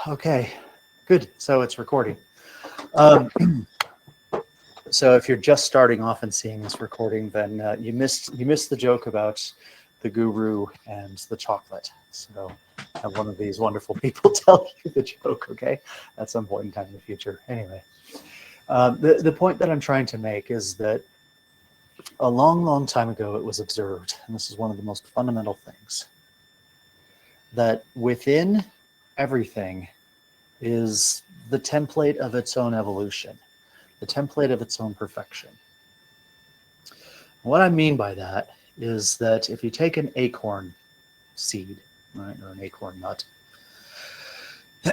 Okay, good. So it's recording. Um, so if you're just starting off and seeing this recording, then you missed the joke about the guru and the chocolate. So have one of these wonderful people tell you the joke, okay, at some point in time in the future. Anyway, the point that I'm trying to make is that a long, long time ago it was observed, and this is one of the most fundamental things, that within everything is the template of its own evolution, the template of its own perfection. What I mean by that is that if you take an acorn seed, right, or an acorn nut,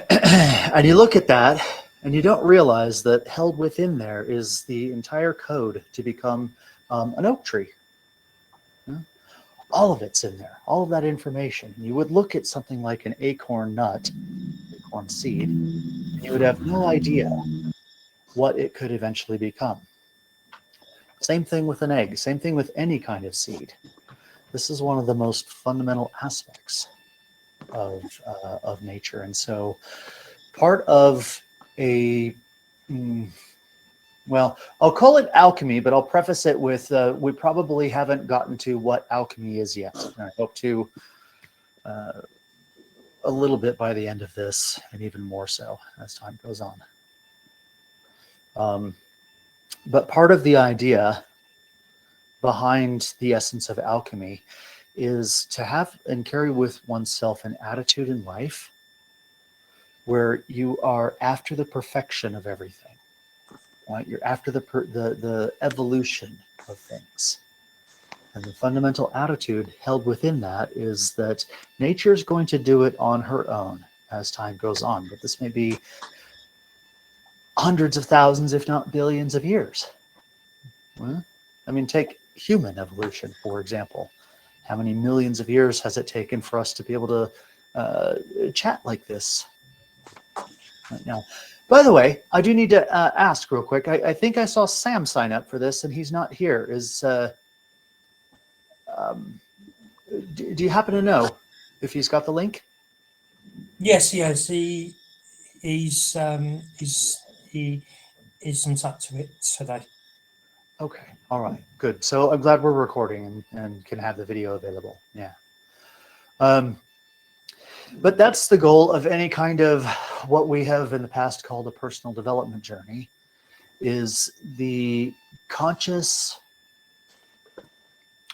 and you look at that and you don't realize that held within there is the entire code to become an oak tree. Yeah? All of it's in there, all of that information. You would look at something like an acorn nut, acorn seed, and you would have no idea what it could eventually become. Same thing with an egg, same thing with any kind of seed. This is one of the most fundamental aspects of nature. And so part of a, well, I'll call it alchemy, but I'll preface it with, we probably haven't gotten to what alchemy is yet. And I hope to a little bit by the end of this, and even more so as time goes on. But part of the idea behind the essence of alchemy is to have and carry with oneself an attitude in life where you are after the perfection of everything, right? You're after the evolution of things. And the fundamental attitude held within that is that nature is going to do it on her own as time goes on. But this may be hundreds of thousands, if not billions of years. Well, I mean, take human evolution, for example. How many millions of years has it taken for us to be able to chat like this right now? By the way, I do need to ask real quick. I think I saw Sam sign up for this, and he's not here. Do you happen to know if he's got the link? Yes, yes. He isn't up to it today. Okay, all right, good. So I'm glad we're recording and can have the video available. Yeah. But that's the goal of any kind of what we have in the past called a personal development journey, is the conscious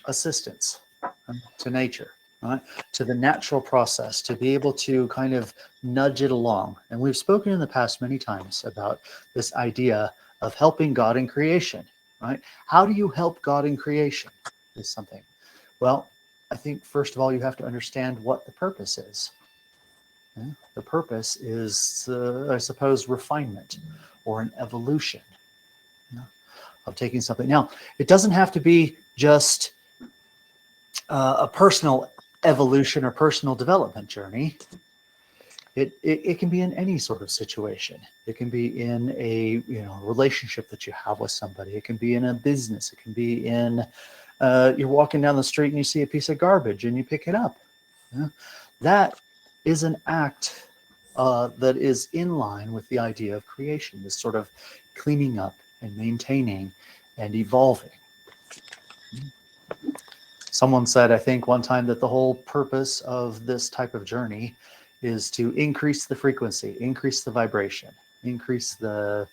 assistance to nature, right? To the natural process, to be able to kind of nudge it along. And we've spoken in the past many times about this idea of helping God in creation, right? How do you help God in creation is something. Well, I think first of all, you have to understand what the purpose is. Yeah? The purpose is, I suppose, refinement or an evolution, of taking something. Now, it doesn't have to be just a personal evolution or personal development journey. It can be in any sort of situation. It can be in a relationship that you have with somebody. It can be in a business. It can be in you're walking down the street and you see a piece of garbage and you pick it up. Yeah? That is an act that is in line with the idea of creation, this sort of cleaning up and maintaining and evolving. Someone said, I think one time, that the whole purpose of this type of journey is to increase the frequency, increase the vibration, increase the,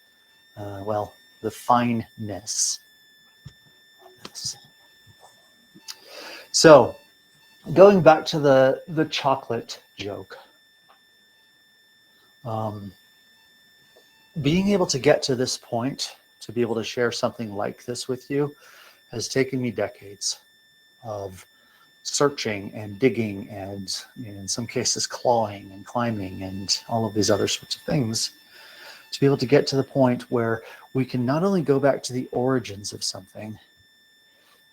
the fineness of this. So going back to the chocolate joke, being able to get to this point, to be able to share something like this with you, has taken me decades of searching and digging and, in some cases, clawing and climbing and all of these other sorts of things, to be able to get to the point where we can not only go back to the origins of something,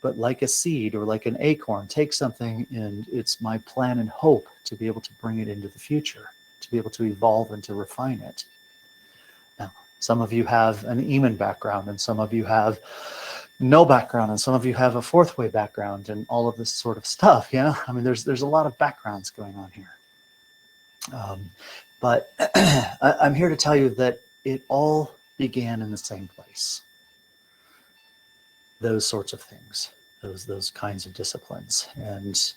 but like a seed or like an acorn, take something, and it's my plan and hope to be able to bring it into the future, to be able to evolve and to refine it. Now, some of you have an Eamon background, and some of you have no background, and some of you have a fourth way background, and all of this sort of stuff. I mean, there's a lot of backgrounds going on here. But I'm here to tell you that it all began in the same place. Those sorts of things, those kinds of disciplines. And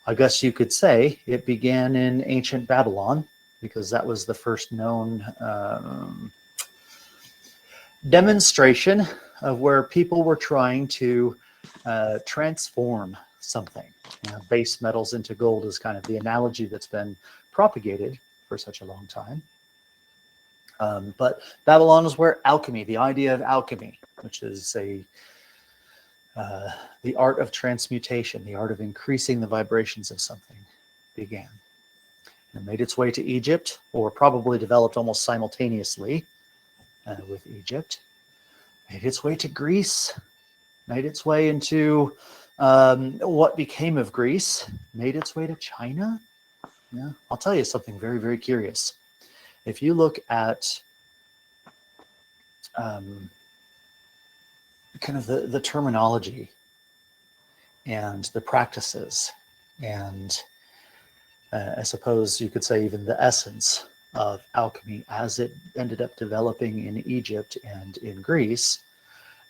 I guess you could say it began in ancient Babylon, because that was the first known demonstration of where people were trying to transform something. Base metals into gold is kind of the analogy that's been propagated for such a long time. But Babylon is where alchemy, the idea of alchemy, which is the art of transmutation, the art of increasing the vibrations of something, began. It made its way to Egypt, or probably developed almost simultaneously with Egypt. Made its way to Greece, made its way into what became of Greece, made its way to China. Yeah, I'll tell you something very, very curious. If you look at kind of the terminology and the practices, and I suppose you could say even the essence of alchemy as it ended up developing in Egypt and in Greece,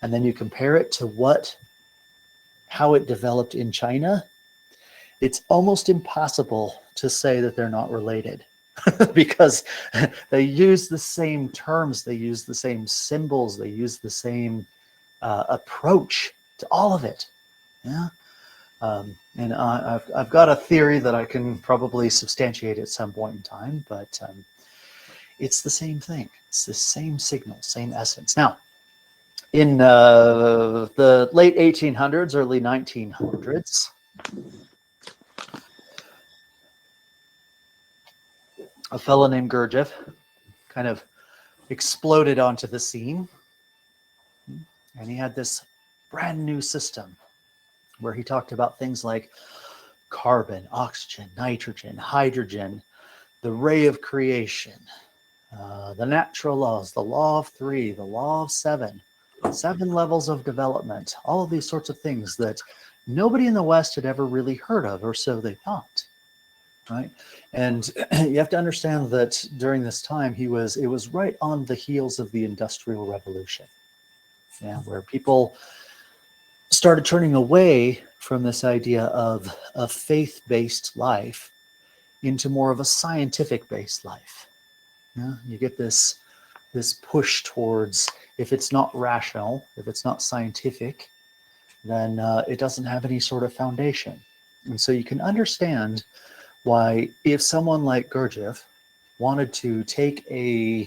and then you compare it to how it developed in China, it's almost impossible to say that they're not related. Because they use the same terms, they use the same symbols, they use the same approach to all of it. Yeah. And I've got a theory that I can probably substantiate at some point in time, but it's the same thing. It's the same signal, same essence. Now, in the late 1800s, early 1900s, a fellow named Gurdjieff kind of exploded onto the scene, and he had this brand new system where he talked about things like carbon, oxygen, nitrogen, hydrogen, the ray of creation, the natural laws, the law of three, the law of seven levels of development, all of these sorts of things that nobody in the West had ever really heard of, or so they thought. Right. And you have to understand that during this time, it was right on the heels of the Industrial Revolution, where people started turning away from this idea of a faith-based life into more of a scientific-based life. You get this push towards, if it's not rational, if it's not scientific, then it doesn't have any sort of foundation. And so you can understand why, if someone like Gurdjieff wanted to take an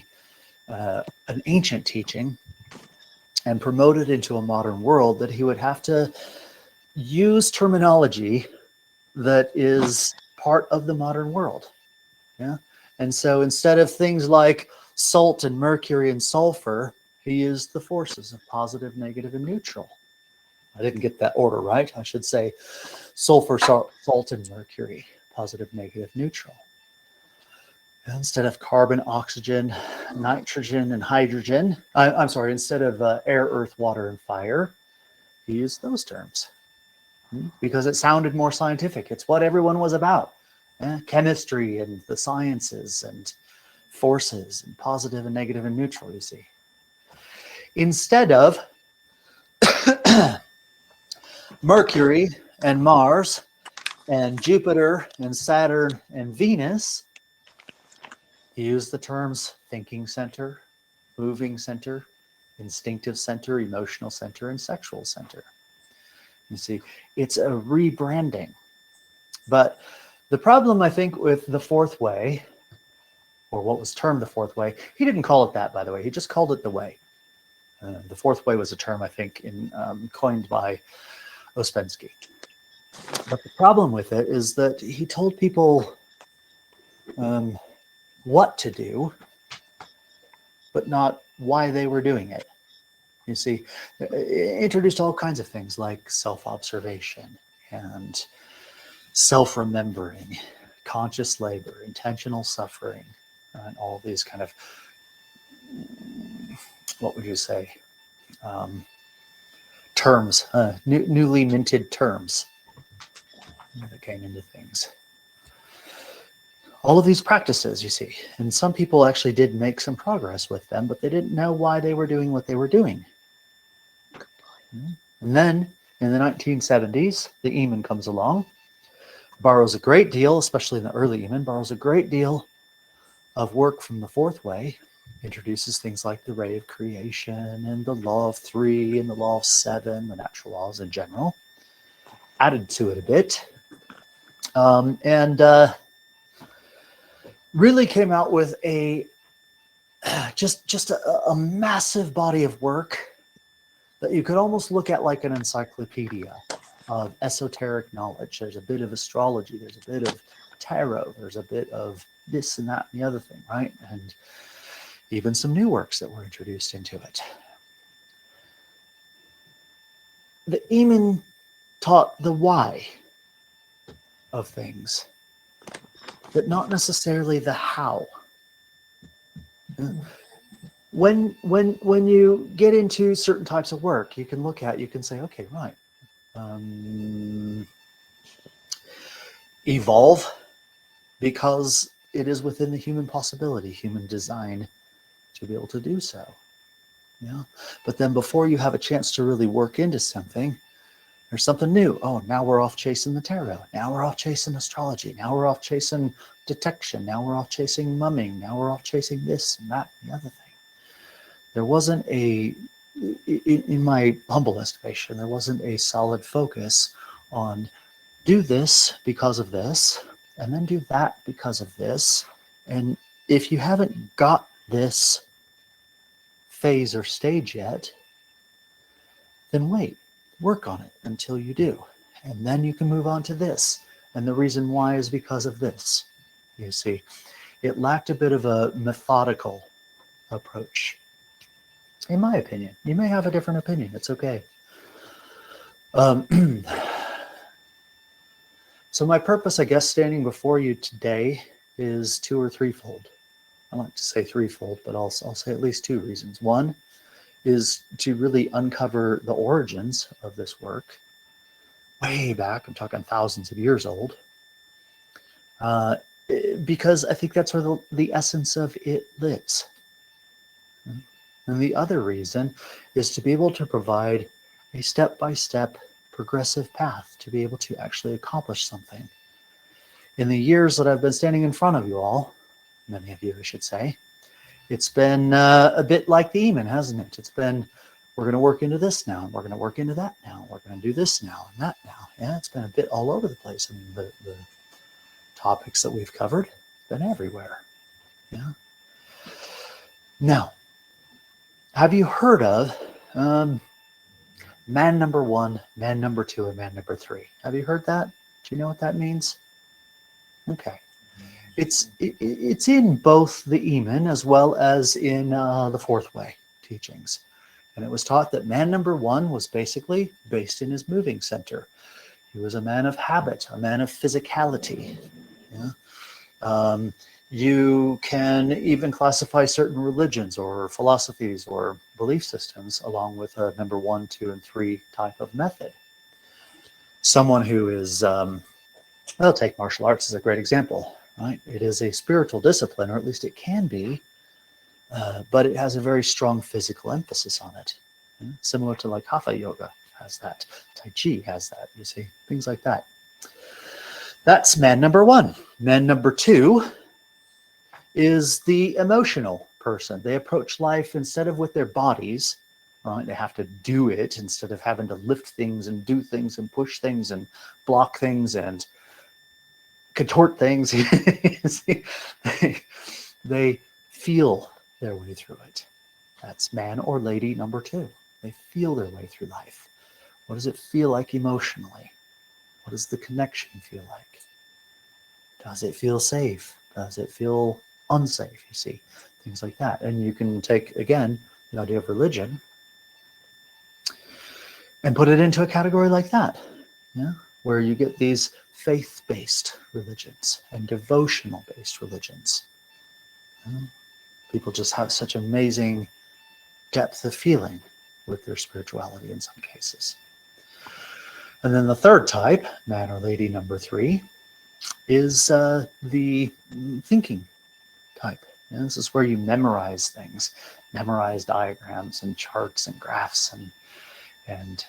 ancient teaching and promote it into a modern world, that he would have to use terminology that is part of the modern world. Yeah. And so instead of things like salt and mercury and sulfur, he used the forces of positive, negative, and neutral. I didn't get that order right. I should say sulfur, salt, and mercury. Positive, negative, neutral. Instead of carbon, oxygen, nitrogen, and hydrogen, I'm sorry, instead of air, earth, water, and fire, he used those terms because it sounded more scientific. It's what everyone was about. Chemistry and the sciences and forces and positive and negative and neutral, you see. Instead of Mercury and Mars and Jupiter and Saturn and Venus, he used the terms thinking center, moving center, instinctive center, emotional center, and sexual center. You see, it's a rebranding. But the problem, I think, with the fourth way, or what was termed the fourth way, he didn't call it that, by the way. He just called it the way. The fourth way was a term, I think, coined by Ouspensky. But the problem with it is that he told people what to do, but not why they were doing it. You see, introduced all kinds of things like self-observation and self-remembering, conscious labor, intentional suffering, and all these kind of, what would you say, terms, newly minted terms that came into things. All of these practices, you see, and some people actually did make some progress with them, but they didn't know why they were doing what they were doing. And then in the 1970s, the Aiton comes along, borrows a great deal, especially in the early Aiton, borrows a great deal of work from the fourth way, introduces things like the ray of creation and the law of three and the law of seven, the natural laws in general, added to it a bit, and really came out with a just a massive body of work that you could almost look at like an encyclopedia of esoteric knowledge. There's a bit of astrology, there's a bit of tarot, there's a bit of this and that and the other thing, right? And even some new works that were introduced into it. The Aiton taught the why of things, but not necessarily the how. When you get into certain types of work, you can say, okay, right, evolve, because it is within the human possibility, human design, to be able to do so. Yeah. But then before you have a chance to really work into something, there's something new. Oh, now we're off chasing the tarot. Now we're off chasing astrology. Now we're off chasing detection. Now we're off chasing mumming. Now we're off chasing this and that and the other thing. There wasn't in my humble estimation, there wasn't a solid focus on do this because of this, and then do that because of this. And if you haven't got this phase or stage yet, then wait, work on it until you do. And then you can move on to this. And the reason why is because of this. You see, it lacked a bit of a methodical approach, in my opinion. You may have a different opinion. It's okay. So my purpose, I guess, standing before you today is two or threefold. I like to say threefold, but I'll say at least two reasons. One is to really uncover the origins of this work way back. I'm talking thousands of years old, because I think that's where the essence of it lives. And the other reason is to be able to provide a step-by-step progressive path to be able to actually accomplish something. In the years that I've been standing in front of you all, many of you, I should say, it's been a bit like the Aiton, hasn't it? It's been, we're going to work into this now, and we're going to work into that now, we're going to do this now and that now. Yeah, it's been a bit all over the place. I mean, the topics that we've covered have been everywhere. Yeah. Now, have you heard of man number one, man number two, and man number three? Have you heard that? Do you know what that means? Okay. It's in both the Aiton as well as in the fourth way teachings. And it was taught that man number one was basically based in his moving center. He was a man of habit, a man of physicality. Yeah? You can even classify certain religions or philosophies or belief systems along with a number 1, 2, and 3 type of method. Someone who is, I'll take martial arts as a great example, right? It is a spiritual discipline, or at least it can be, but it has a very strong physical emphasis on it. Similar to like Hatha yoga has that, Tai Chi has that, you see, things like that. That's man number one. Man number two is the emotional person. They approach life instead of with their bodies, right? They have to do it instead of having to lift things and do things and push things and block things and contort things. They feel their way through it. That's man or lady number two. They feel their way through life. What does it feel like emotionally? What does the connection feel like? Does it feel safe? Does it feel unsafe? You see, things like that. And you can take, again, the idea of religion and put it into a category like that, yeah, where you get these faith-based religions and devotional-based religions. People just have such amazing depth of feeling with their spirituality in some cases. And then the third type, man or lady number three, is the thinking type. And this is where you memorize things, memorize diagrams and charts and graphs and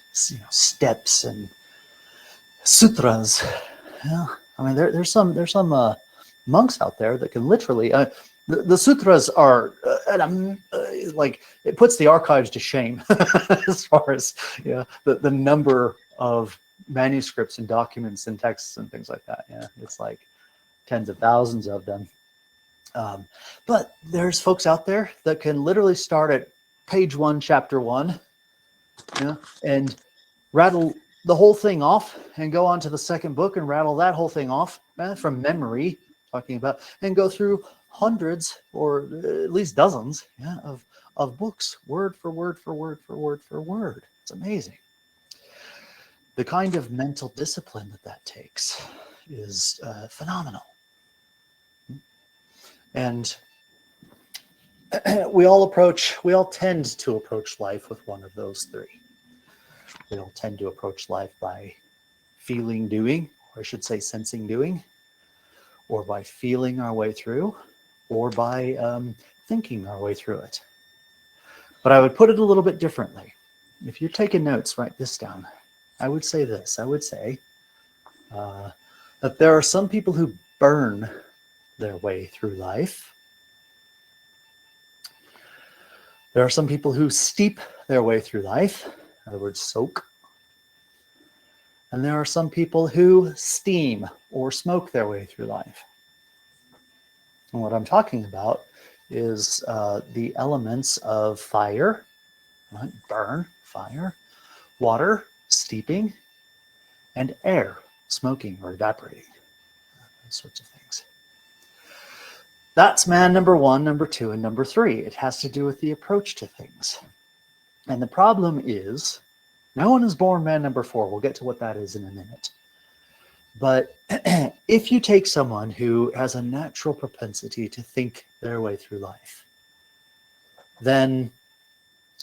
steps and sutras. Yeah, I mean there's some monks out there that can literally the sutras are like it puts the archives to shame as far as the number of manuscripts and documents and texts and things like that. Yeah, it's like tens of thousands of them. But there's folks out there that can literally start at page 1, chapter 1, and rattle the whole thing off and go on to the second book and rattle that whole thing off from memory, talking about, and go through hundreds or at least dozens of books, word for word for word for word for word. It's amazing. The kind of mental discipline that takes is phenomenal. And we all tend to approach life with one of those three. We all tend to approach life by feeling doing, or I should say sensing doing, or by feeling our way through, or by thinking our way through it. But I would put it a little bit differently. If you're taking notes, write this down. I would say this. I would say that there are some people who burn their way through life. There are some people who steep their way through life. In other words, soak. And there are some people who steam or smoke their way through life. And what I'm talking about is the elements of fire, right? Burn, fire, water, steeping, and air, smoking or evaporating, those sorts of things. That's man number 1, number 2, and number 3. It has to do with the approach to things. And the problem is, no one is born man number 4. We'll get to what that is in a minute. But if you take someone who has a natural propensity to think their way through life, then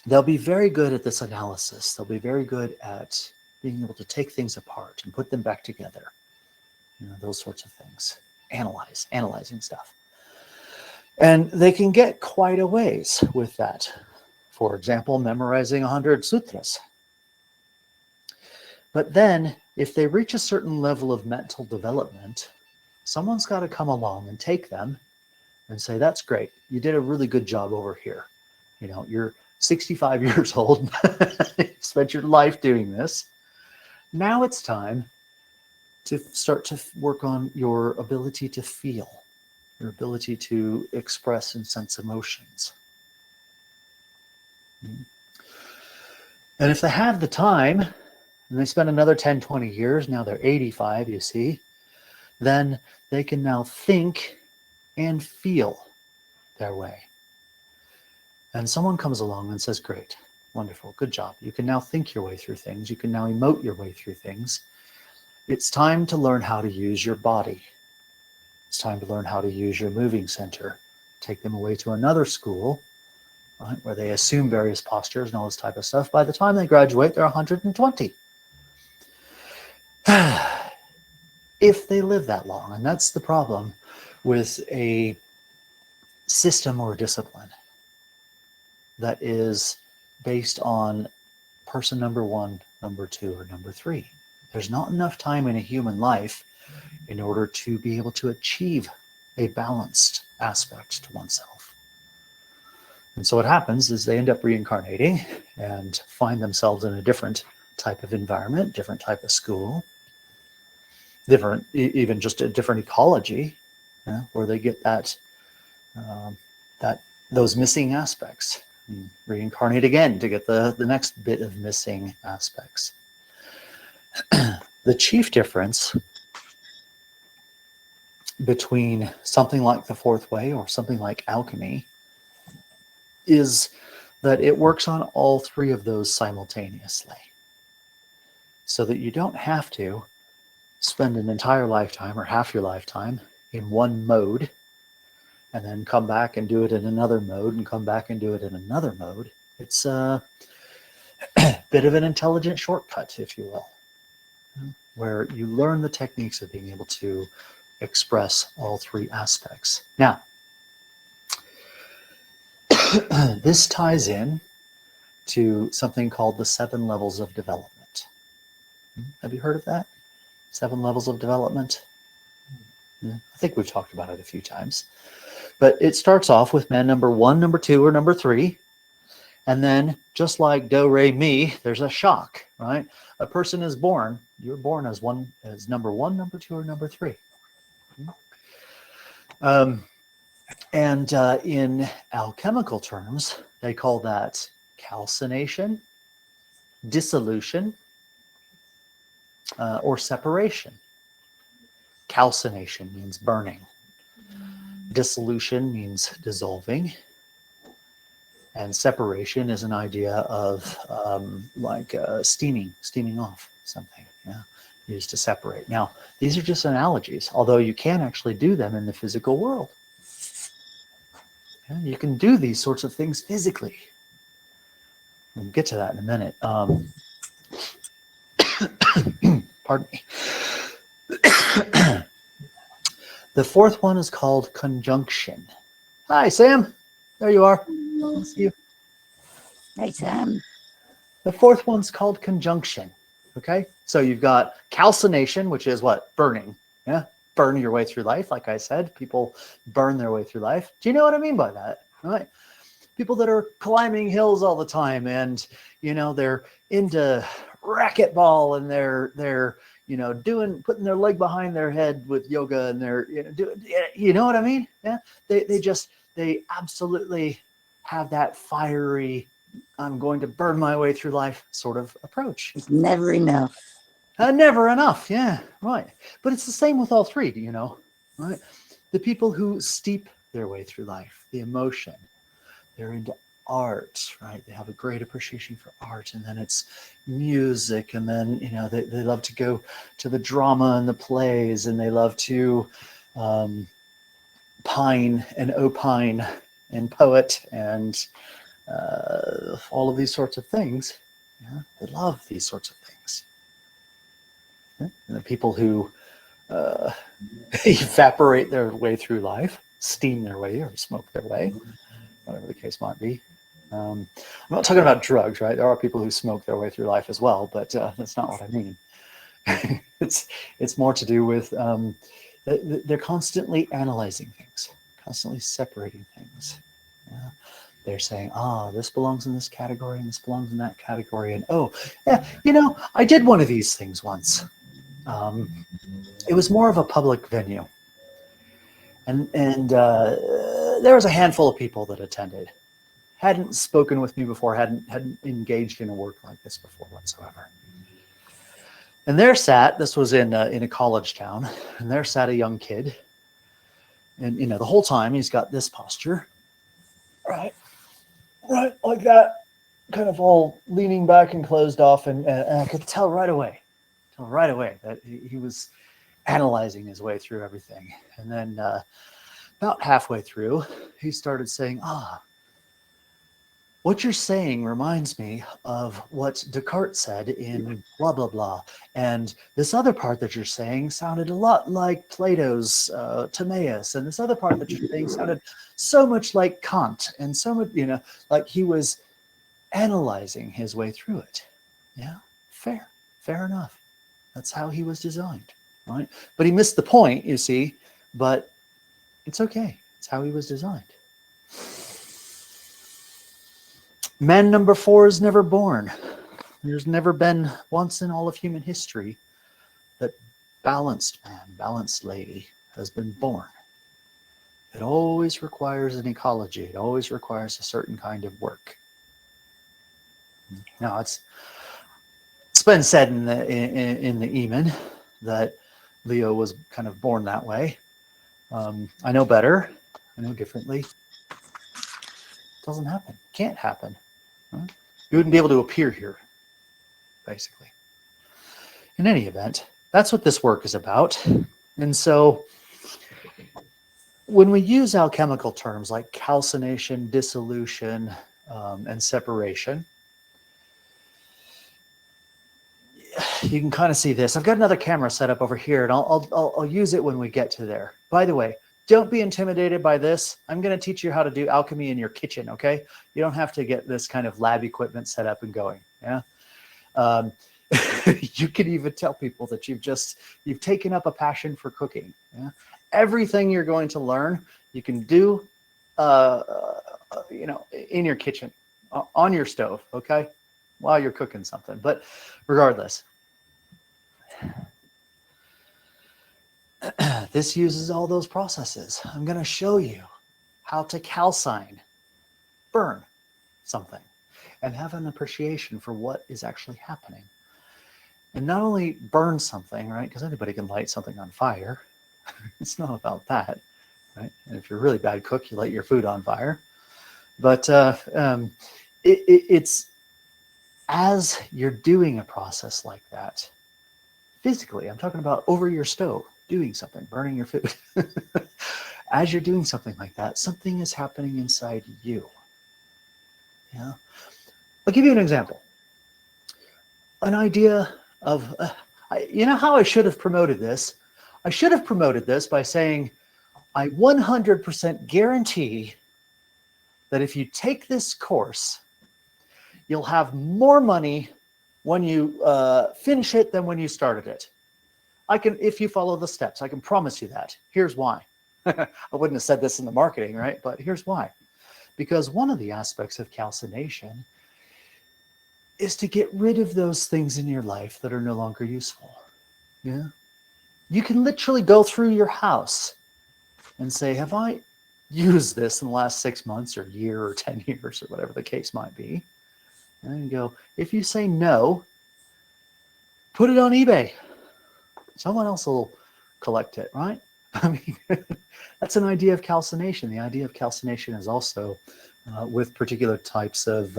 they'll be very good at this analysis. They'll be very good at being able to take things apart and put them back together. Those sorts of things. Analyzing stuff. And they can get quite a ways with that. For example, memorizing 100 sutras. But then, if they reach a certain level of mental development, someone's got to come along and take them and say, that's great. You did a really good job over here. You're 65 years old. You spent your life doing this. Now it's time to start to work on your ability to feel, your ability to express and sense emotions. And if they have the time, and they spend another 10, 20 years, now they're 85, you see, then they can now think and feel their way. And someone comes along and says, great, wonderful, good job. You can now think your way through things. You can now emote your way through things. It's time to learn how to use your body. It's time to learn how to use your moving center. Take them away to another school, right, where they assume various postures and all this type of stuff. By the time they graduate, they're 120. If they live that long, and that's the problem with a system or discipline that is based on person number 1, number 2, or number 3. There's not enough time in a human life in order to be able to achieve a balanced aspect to oneself. And so what happens is they end up reincarnating and find themselves in a different type of environment, different type of school, different, even just a different ecology, where they get those missing aspects. And reincarnate again to get the next bit of missing aspects. The chief difference between something like the fourth way or something like alchemy is that it works on all 3 of those simultaneously, so that you don't have to spend an entire lifetime or half your lifetime in one mode and then come back and do it in another mode and come back and do it in another mode. It's a bit of an intelligent shortcut, if you will. where you learn the techniques of being able to express all three aspects. Now, this ties in to something called the 7 levels of development. Have you heard of that? 7 levels of development? Yeah, I think we've talked about it a few times. But it starts off with man number 1, number 2, or number 3. And then just like do, re, mi, there's a shock, right? A person is born, you're born as number 1, number 2, or number 3. In alchemical terms, they call that calcination, dissolution, or separation. Calcination means burning. Dissolution means dissolving. And separation is an idea of steaming off something, used to separate. Now, these are just analogies, although you can actually do them in the physical world. Yeah, you can do these sorts of things physically. We'll get to that in a minute. Pardon me. The fourth one is called conjunction. Hi, Sam. There you are. I'll see you. Hey, Sam. The fourth one's called conjunction. Okay, so you've got calcination, which is what? Burning. Yeah, burn your way through life. Like I said, people burn their way through life. Do you know what I mean by that? Right? People that are climbing hills all the time, and they're into racquetball, and they're putting their leg behind their head with yoga, and they're you know what I mean? Yeah, they absolutely have that fiery, I'm going to burn my way through life sort of approach. It's never enough. Never enough. Yeah, right. But it's the same with all three, right? The people who steep their way through life, the emotion, they're into art, right? They have a great appreciation for art, and then it's music, and then, they love to go to the drama and the plays, and they love to pine and opine and poet and all of these sorts of things. Yeah, they love these sorts of things. Yeah? And the people who evaporate their way through life, steam their way, or smoke their way, whatever the case might be. I'm not talking about drugs, right? There are people who smoke their way through life as well, but that's not what I mean. It's more to do with they're constantly analyzing things, constantly separating things. Yeah. They're saying, this belongs in this category, and this belongs in that category, and I did one of these things once. It was more of a public venue, and there was a handful of people that attended. Hadn't spoken with me before, hadn't engaged in a work like this before whatsoever. And this was in a college town, and there sat a young kid, and the whole time he's got this posture, right like that, kind of all leaning back and closed off, and I could tell right away that he was analyzing his way through everything. And then about halfway through, he started saying, what you're saying reminds me of what Descartes said in blah, blah, blah. And this other part that you're saying sounded a lot like Plato's Timaeus. And this other part that you're saying sounded so much like Kant. And so much, like he was analyzing his way through it. Yeah, fair enough. That's how he was designed, right? But he missed the point, you see, but it's okay. It's how he was designed. Man number 4 is never born. There's never been once in all of human history that balanced man, balanced lady has been born. It always requires an ecology. It always requires a certain kind of work. Now, it's been said in the Aiton that Leo was kind of born that way. I know better. I know differently. It doesn't happen. Can't happen. Right? You wouldn't be able to appear here, basically. In any event, that's what this work is about. And so when we use alchemical terms like calcination, dissolution, and separation, you can kind of see this. I've got another camera set up over here, and I'll use it when we get to there. By the way, don't be intimidated by this. I'm going to teach you how to do alchemy in your kitchen, okay? You don't have to get this kind of lab equipment set up and going, yeah? You can even tell people that you've taken up a passion for cooking, yeah? Everything you're going to learn, you can do, in your kitchen, on your stove, okay? While you're cooking something. But regardless, this uses all those processes. I'm going to show you how to calcine, burn something, and have an appreciation for what is actually happening. And not only burn something, right? Because anybody can light something on fire. It's not about that, right? And if you're a really bad cook, you light your food on fire. But it's as you're doing a process like that, physically, I'm talking about over your stove, doing something, burning your food. As you're doing something like that, something is happening inside you. Yeah. I'll give you an example. An idea of, you know how I should have promoted this? I should have promoted this by saying, I 100% guarantee that if you take this course, you'll have more money when you finish it than when you started it. If you follow the steps, I can promise you that. Here's why. I wouldn't have said this in the marketing, right? But here's why. Because one of the aspects of calcination is to get rid of those things in your life that are no longer useful. Yeah. You can literally go through your house and say, have I used this in the last 6 months or year or 10 years or whatever the case might be? And then you go, if you say no, put it on eBay. Someone else will collect it, right? I mean, that's an idea of calcination. The idea of calcination is also with particular types of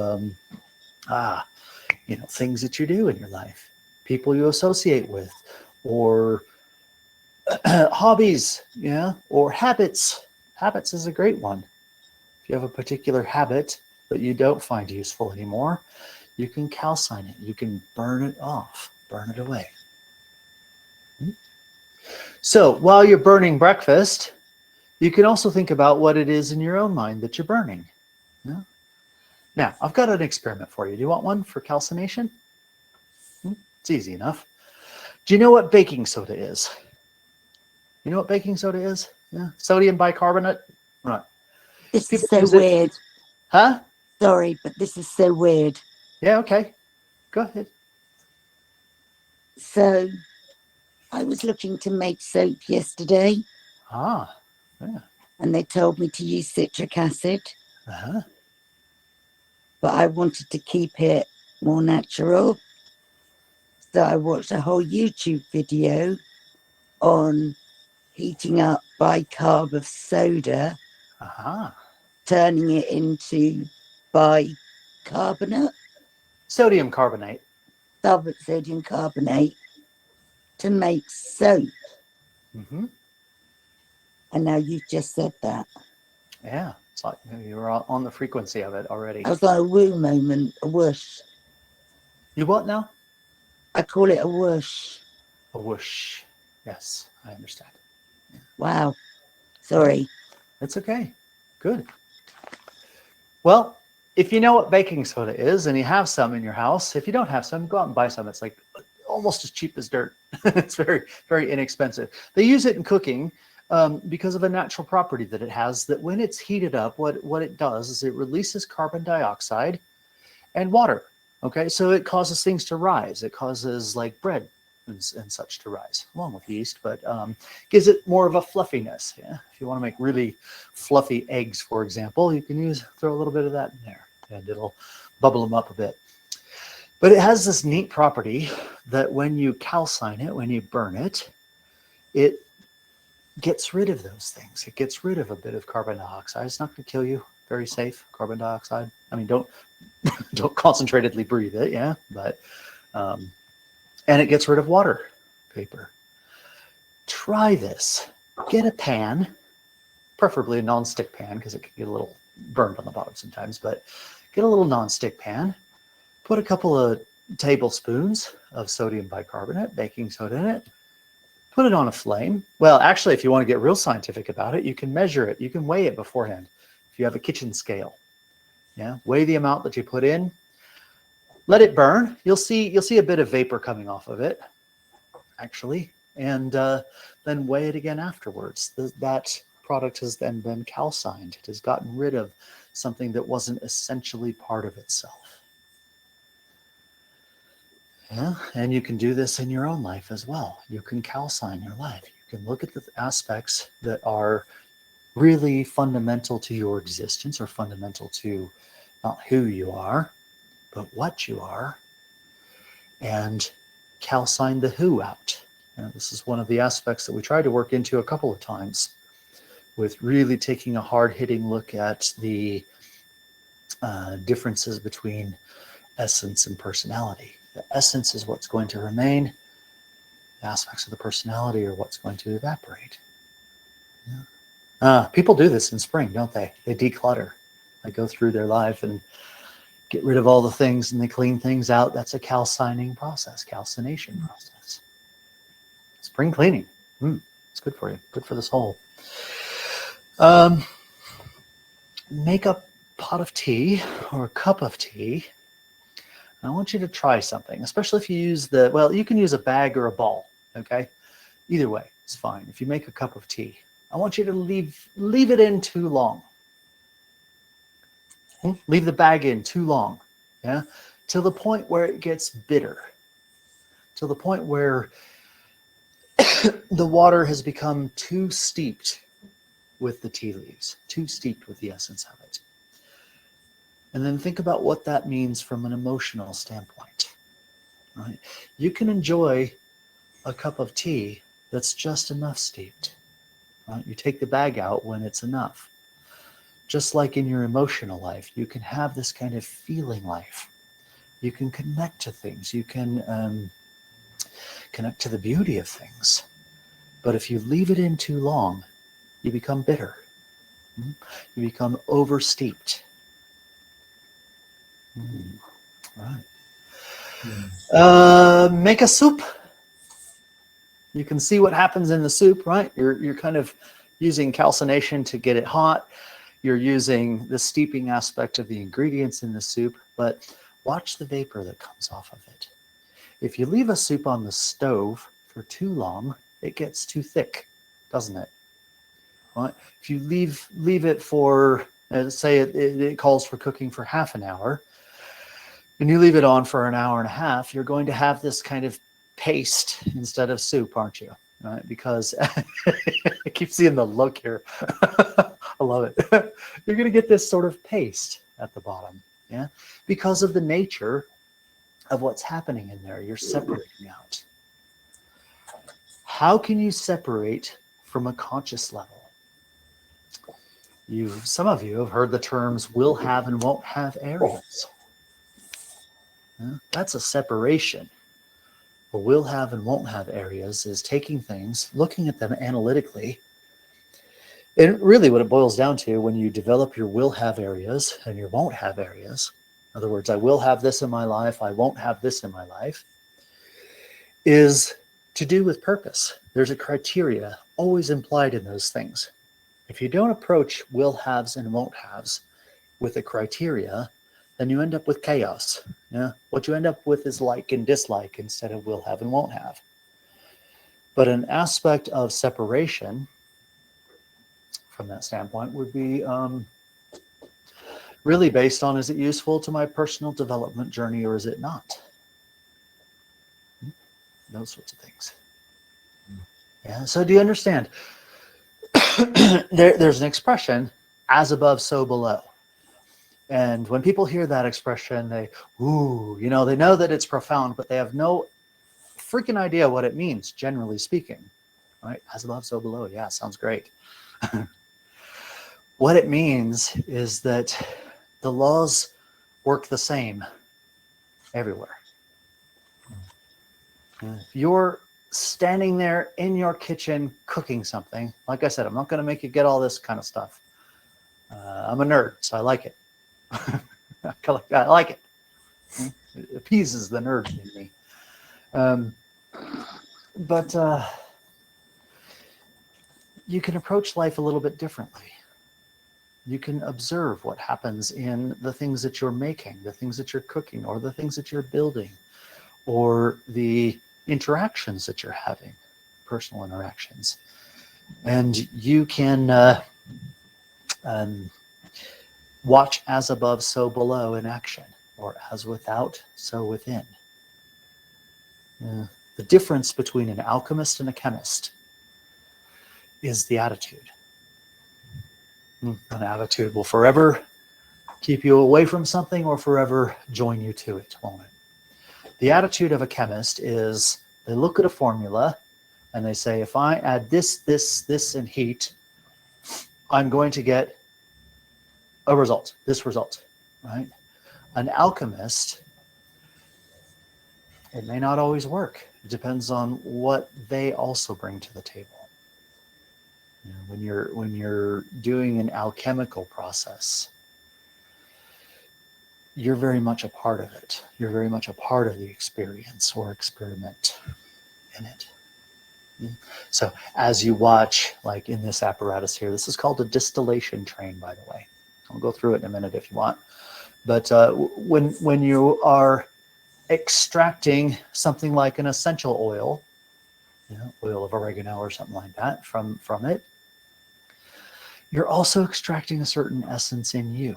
things that you do in your life, people you associate with, or hobbies, yeah, or habits. Habits is a great one. If you have a particular habit that you don't find useful anymore, you can calcine it. You can burn it off, burn it away. So while you're burning breakfast, you can also think about what it is in your own mind that you're burning. Yeah? Now, I've got an experiment for you. Do you want one for calcination? It's easy enough. Do you know what baking soda is? You know what baking soda is? Yeah, sodium bicarbonate. Right. This is People so use it. weird. Huh? Sorry, but this is so weird. Yeah, okay. Go ahead. So I was looking to make soap yesterday, Ah, yeah. and they told me to use citric acid, Uh-huh. but I wanted to keep it more natural. So I watched a whole YouTube video on heating up bicarb of soda, Uh-huh. turning it into bicarbonate, Sodium carbonate. sodium carbonate, to make soap. Mm-hmm. And now you've just said that. Yeah, it's like you were on the frequency of it already. I was like a woo moment, a whoosh. You what now? I call it a whoosh. A whoosh. Yes, I understand. Wow. Sorry. It's okay. Good. Well, if you know what baking soda is and you have some in your house, if you don't have some, go out and buy some. It's like almost as cheap as dirt. It's very, very inexpensive. They use it in cooking because of a natural property that it has, that when it's heated up, what it does is it releases carbon dioxide and water. Okay, so it causes things to rise. It causes like bread and such to rise, along with yeast, but gives it more of a fluffiness. Yeah, if you want to make really fluffy eggs, for example, you can throw a little bit of that in there, and it'll bubble them up a bit. But it has this neat property that when you calcine it, when you burn it, it gets rid of those things. It gets rid of a bit of carbon dioxide. It's not going to kill you. Very safe, carbon dioxide. I mean, don't concentratedly breathe it, yeah, but and it gets rid of water vapor. Try this. Get a pan, preferably a non-stick pan, because it can get a little burned on the bottom sometimes, but get a little non-stick pan, put a couple of tablespoons of sodium bicarbonate, baking soda in it. Put it on a flame. Well, actually, if you want to get real scientific about it, you can measure it. You can weigh it beforehand. If you have a kitchen scale, yeah, weigh the amount that you put in. Let it burn. You'll see a bit of vapor coming off of it, actually, and then weigh it again afterwards. That product has then been calcined. It has gotten rid of something that wasn't essentially part of itself. Yeah, and you can do this in your own life as well. You can calcine your life. You can look at the aspects that are really fundamental to your existence, or fundamental to not who you are, but what you are, and calcine the who out. And this is one of the aspects that we tried to work into a couple of times, with really taking a hard-hitting look at the differences between essence and personality. The essence is what's going to remain. The aspects of the personality are what's going to evaporate. Yeah. People do this in spring, don't they? They declutter. They go through their life and get rid of all the things, and they clean things out. That's a calcining process, calcination process. Spring cleaning. It's good for you. Good for the soul. Make a pot of tea or a cup of tea. I want you to try something, especially if you use you can use a bag or a ball, okay? Either way, it's fine. If you make a cup of tea, I want you to leave it in too long. Leave the bag in too long, yeah? Till the point where it gets bitter. Till the point where the water has become too steeped with the tea leaves, too steeped with the essence of it. And then think about what that means from an emotional standpoint. Right? You can enjoy a cup of tea that's just enough steeped. Right? You take the bag out when it's enough. Just like in your emotional life, you can have this kind of feeling life. You can connect to things. You can connect to the beauty of things. But if you leave it in too long, you become bitter. You become oversteeped. Right. Make a soup. You can see what happens in the soup, right? You're kind of using calcination to get it hot. You're using the steeping aspect of the ingredients in the soup, but watch the vapor that comes off of it. If you leave a soup on the stove for too long, it gets too thick, doesn't it? Right? If you leave it for, say it calls for cooking for half an hour, and you leave it on for an hour and a half, you're going to have this kind of paste instead of soup, aren't you? Right? Because I keep seeing the look here. I love it. You're going to get this sort of paste at the bottom, yeah, because of the nature of what's happening in there. You're separating out. How can you separate from a conscious level? Some of you have heard the terms will have and won't have areas. Yeah, that's a separation. The will have and won't have areas is taking things, looking at them analytically. And really what it boils down to, when you develop your will have areas and your won't have areas, in other words, I will have this in my life, I won't have this in my life, is to do with purpose. There's a criteria always implied in those things. If you don't approach will haves and won't haves with a criteria, then you end up with chaos. Yeah? What you end up with is like and dislike instead of will have and won't have. But an aspect of separation from that standpoint would be really based on, is it useful to my personal development journey or is it not? Those sorts of things. Yeah. So do you understand? There's an expression, as above, so below. And when people hear that expression, they know that it's profound, but they have no freaking idea what it means, generally speaking. Right? As above, so below. Yeah, sounds great. What it means is that the laws work the same everywhere. If you're standing there in your kitchen cooking something, like I said, I'm not going to make you get all this kind of stuff. I'm a nerd, so I like it. I like it. It appeases the nerd in me. But you can approach life a little bit differently. You can observe what happens in the things that you're making, the things that you're cooking, or the things that you're building, or the interactions that you're having, personal interactions. And you can watch as above, so below in action, or as without, so within. The difference between an alchemist and a chemist is the attitude. An attitude will forever keep you away from something or forever join you to it, won't it? The attitude of a chemist is they look at a formula and they say, if I add this, this, this, and heat, I'm going to get a result, this result, right? An alchemist, it may not always work. It depends on what they also bring to the table. You know, when you're doing an alchemical process, you're very much a part of it. You're very much a part of the experience or experiment in it. So as you watch, like in this apparatus here, this is called a distillation train, by the way. I'll go through it in a minute if you want. But when you are extracting something like an essential oil, you know, oil of oregano or something like that from it, you're also extracting a certain essence in you.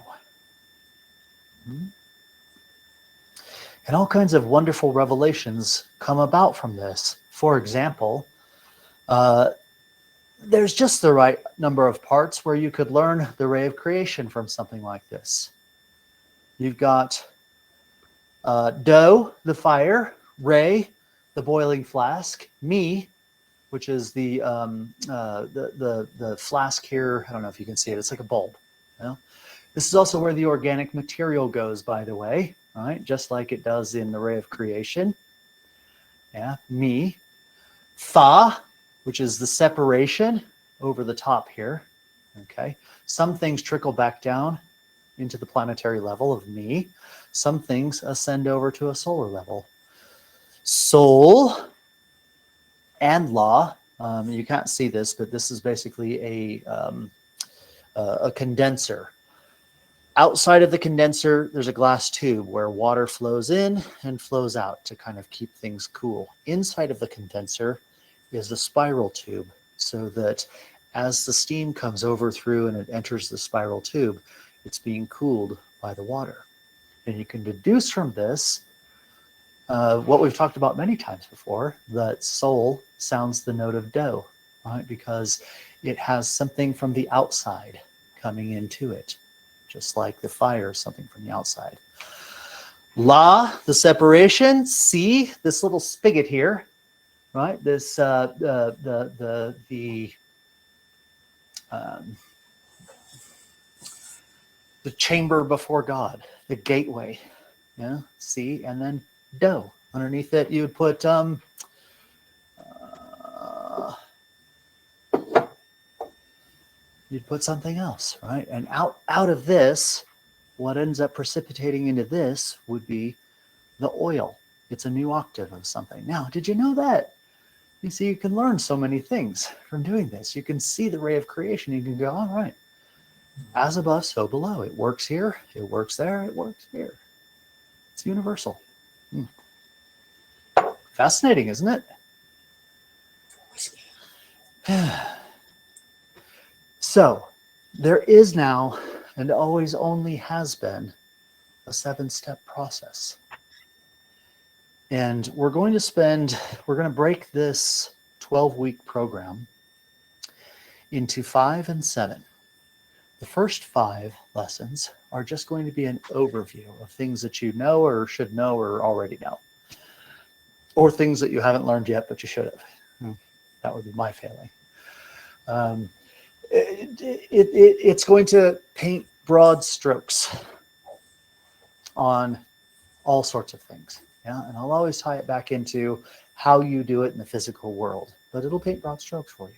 And all kinds of wonderful revelations come about from this. For example, there's just the right number of parts where you could learn the ray of creation from something like this. You've got dough, the fire, ray, the boiling flask, me, which is the flask here. I don't know if you can see it. It's like a bulb. You know? This is also where the organic material goes, by the way, right? Just like it does in the ray of creation. Yeah, me. Tha, which is the separation over the top here. Okay. Some things trickle back down into the planetary level of me. Some things ascend over to a solar level. Soul and law. You can't see this, but this is basically a condenser. Outside of the condenser, there's a glass tube where water flows in and flows out to kind of keep things cool. Inside of the condenser is a spiral tube, so that as the steam comes over through and it enters the spiral tube, it's being cooled by the water. And you can deduce from this what we've talked about many times before, that soul sounds the note of do, right? Because it has something from the outside coming into it, just like the fire is something from the outside. La, the separation. Si, this little spigot here, right? This the chamber before God, the gateway. Yeah, si, and then do. Underneath it, you would put you'd put something else, right? And out of this, what ends up precipitating into this would be the oil. It's a new octave of something. Now, did you know that? You see, you can learn so many things from doing this. You can see the ray of creation. You can go, all right, as above, so below. It works here. It works there. It works here. It's universal. Fascinating, isn't it? So there is now, and always only has been, a 7-step process. And we're going to break this 12-week program into 5 and 7. The first 5 lessons are just going to be an overview of things that you know or should know or already know, or things that you haven't learned yet, but you should have. That would be my failing. It's going to paint broad strokes on all sorts of things. Yeah, and I'll always tie it back into how you do it in the physical world, but it'll paint broad strokes for you.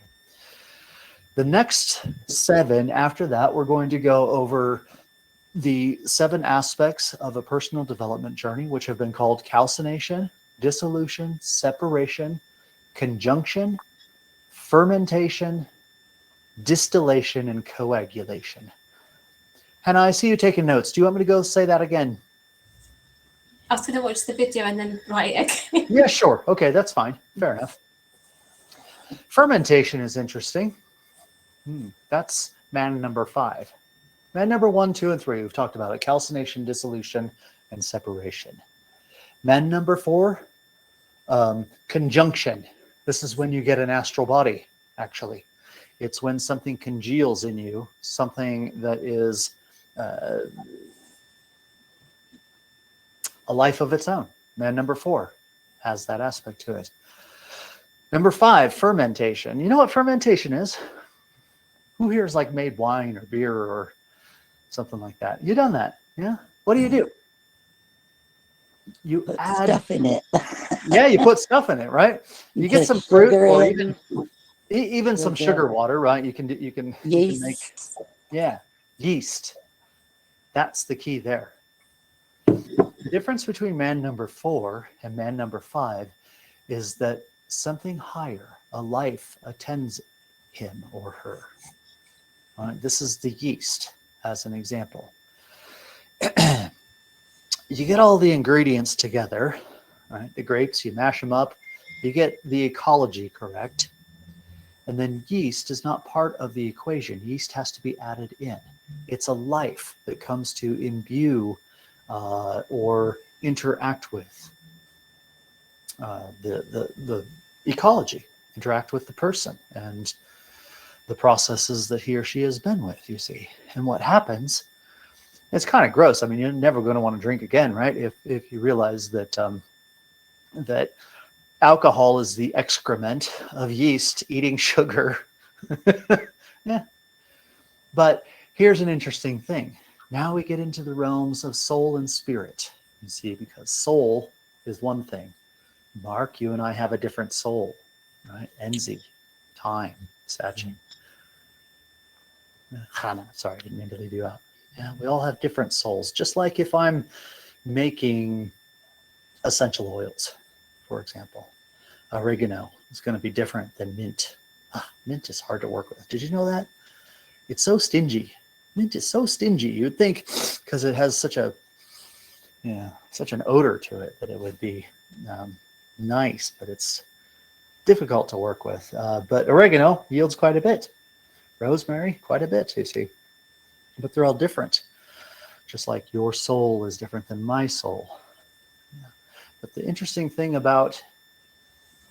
The next 7 after that, we're going to go over the 7 aspects of a personal development journey, which have been called calcination, dissolution, separation, conjunction, fermentation, distillation, and coagulation. Hannah, I see you taking notes. Do you want me to go say that again? I was going to watch the video and then write it again. Yeah, sure. Okay, that's fine. Fair enough. Fermentation is interesting. That's man number 5. Man number 1, 2, and 3, we've talked about it. Calcination, dissolution, and separation. Man number 4, conjunction. This is when you get an astral body, actually. It's when something congeals in you, something that is a life of its own. Man number 4 has that aspect to it. Number 5, fermentation. You know what fermentation is? Who here has like made wine or beer or something like that? You done that? Yeah. What do? You Put add stuff in it. Yeah, you put stuff in it, right? You get put some fruit sugar or in, even some sugar water, right? You can yeast. make yeast. That's the key there. The difference between man number 4 and man number 5 is that something higher, a life, attends him or her. All right, this is the yeast as an example. You get all the ingredients together, right? The grapes, you mash them up, you get the ecology correct, and then yeast is not part of the equation. Yeast has to be added in. It's a life that comes to imbue or interact with the ecology, interact with the person and the processes that he or she has been with, you see. And what happens, it's kind of gross. I mean, you're never going to want to drink again, right? If you realize that that alcohol is the excrement of yeast eating sugar. Yeah. But here's an interesting thing. Now we get into the realms of soul and spirit, you see, because soul is one thing. Mark, you and I have a different soul, right? Enzi, time, Sachin. Hannah, sorry, I didn't mean to leave you out. Yeah, we all have different souls. Just like if I'm making essential oils, for example, oregano is going to be different than mint. Mint is hard to work with. Did you know that? It's so stingy. Mint is so stingy. You'd think because it has such a, such an odor to it that it would be nice, but it's difficult to work with. But oregano yields quite a bit. Rosemary, quite a bit, you see. But they're all different. Just like your soul is different than my soul. Yeah. But the interesting thing about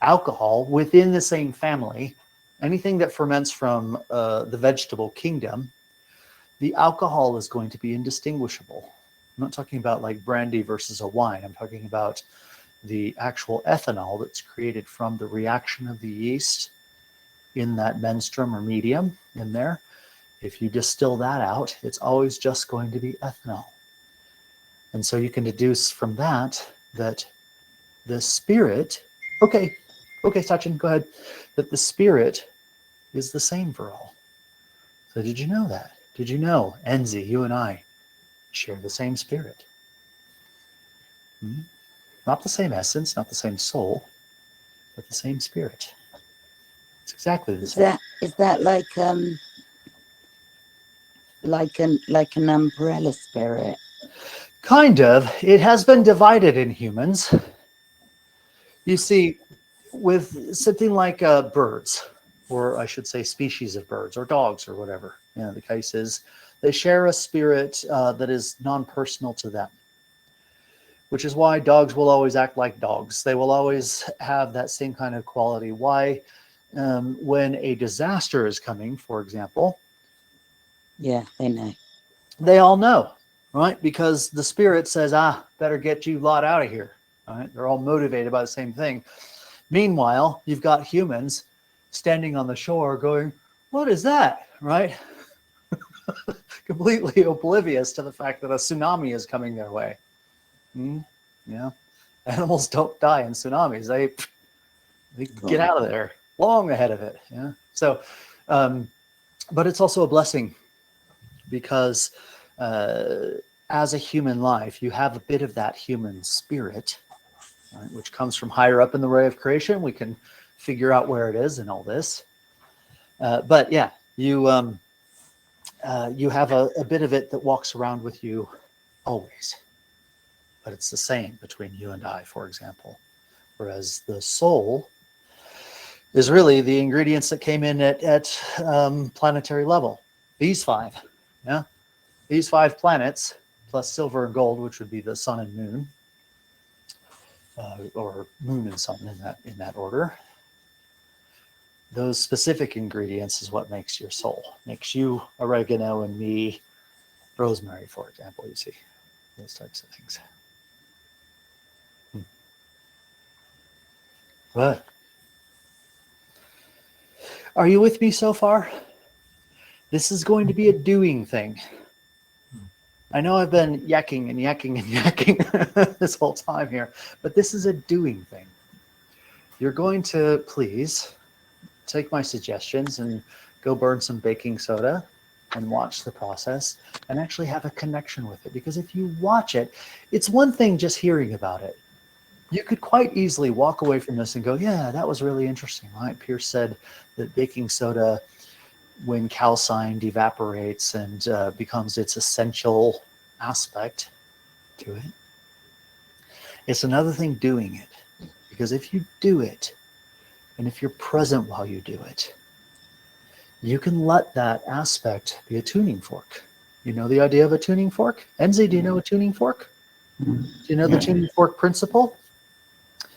alcohol within the same family, anything that ferments from the vegetable kingdom, the alcohol is going to be indistinguishable. I'm not talking about like brandy versus a wine. I'm talking about the actual ethanol that's created from the reaction of the yeast in that menstruum or medium in there. If you distill that out, it's always just going to be ethanol. And so you can deduce from that that the spirit, okay, Sachin, go ahead, that the spirit is the same for all. So did you know that? Did you know, Enzi, you and I share the same spirit? Not the same essence, not the same soul, but the same spirit. It's exactly the same. Is that like an umbrella spirit? Kind of. It has been divided in humans. You see, with something like birds, or I should say species of birds, or dogs, or whatever, the case is, they share a spirit that is non-personal to them, which is why dogs will always act like dogs. They will always have that same kind of quality. Why? When a disaster is coming, for example, Yeah, they know. they all know, right? Because the spirit says, better get you lot out of here. All right? They're all motivated by the same thing. Meanwhile, you've got humans standing on the shore going, what is that, right? Completely oblivious to the fact that a tsunami is coming their way. Yeah. Animals don't die in tsunamis. They get out of there long ahead of it. Yeah. So, but it's also a blessing because as a human life, you have a bit of that human spirit, right, which comes from higher up in the way of creation. We can figure out where it is in all this. But yeah, you have a bit of it that walks around with you always. But it's the same between you and I, for example. Whereas the soul is really the ingredients that came in at planetary level. These five, yeah, these 5 planets plus silver and gold, which would be the sun and moon, or moon and sun in that order. Those specific ingredients is what makes your soul. Makes you oregano and me rosemary, for example. You see those types of things. But are you with me so far? This is going to be a doing thing. I know I've been yakking and yakking and yakking this whole time here, but this is a doing thing. You're going to please take my suggestions and go burn some baking soda and watch the process and actually have a connection with it. Because if you watch it, it's one thing just hearing about it. You could quite easily walk away from this and go, yeah, that was really interesting, right? Pierce said that baking soda, when calcined, evaporates and becomes its essential aspect to it. It's another thing doing it. Because if you do it, and if you're present while you do it, you can let that aspect be a tuning fork. You know the idea of a tuning fork? Enzi, do you know a tuning fork? Do you know the tuning fork principle?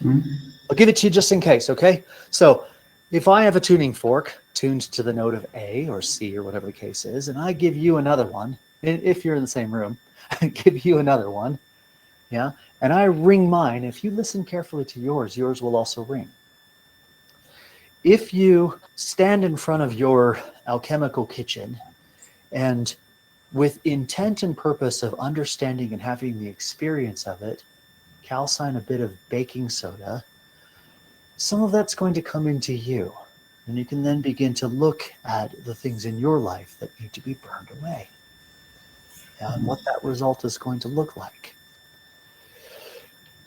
I'll give it to you just in case, okay? So if I have a tuning fork tuned to the note of A or C or whatever the case is, and I give you another one, if you're in the same room, I give you another one, yeah? And I ring mine. If you listen carefully to yours, yours will also ring. If you stand in front of your alchemical kitchen and with intent and purpose of understanding and having the experience of it, calcine a bit of baking soda, some of that's going to come into you. And you can then begin to look at the things in your life that need to be burned away and what that result is going to look like.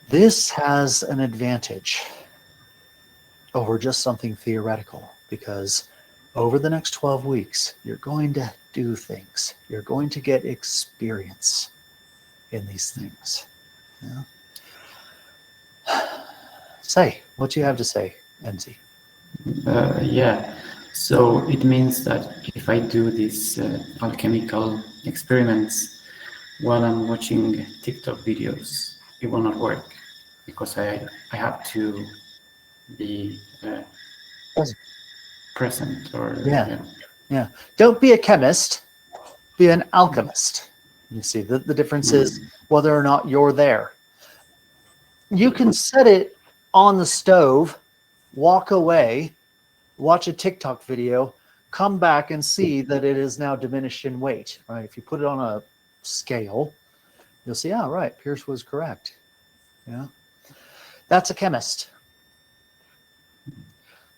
This has an advantage over just something theoretical, because over the next 12 weeks, you're going to do things. You're going to get experience in these things. Yeah? Say, what you have to say, Enzi. Yeah, so it means that if I do these alchemical experiments while I'm watching TikTok videos, it will not work because I have to be present or yeah. Don't be a chemist, be an alchemist. You see, the difference is whether or not you're there. You can set it on the stove, walk away, watch a TikTok video, come back and see that it is now diminished in weight, right? If you put it on a scale, you'll see, oh, right, Pierce was correct. Yeah. That's a chemist.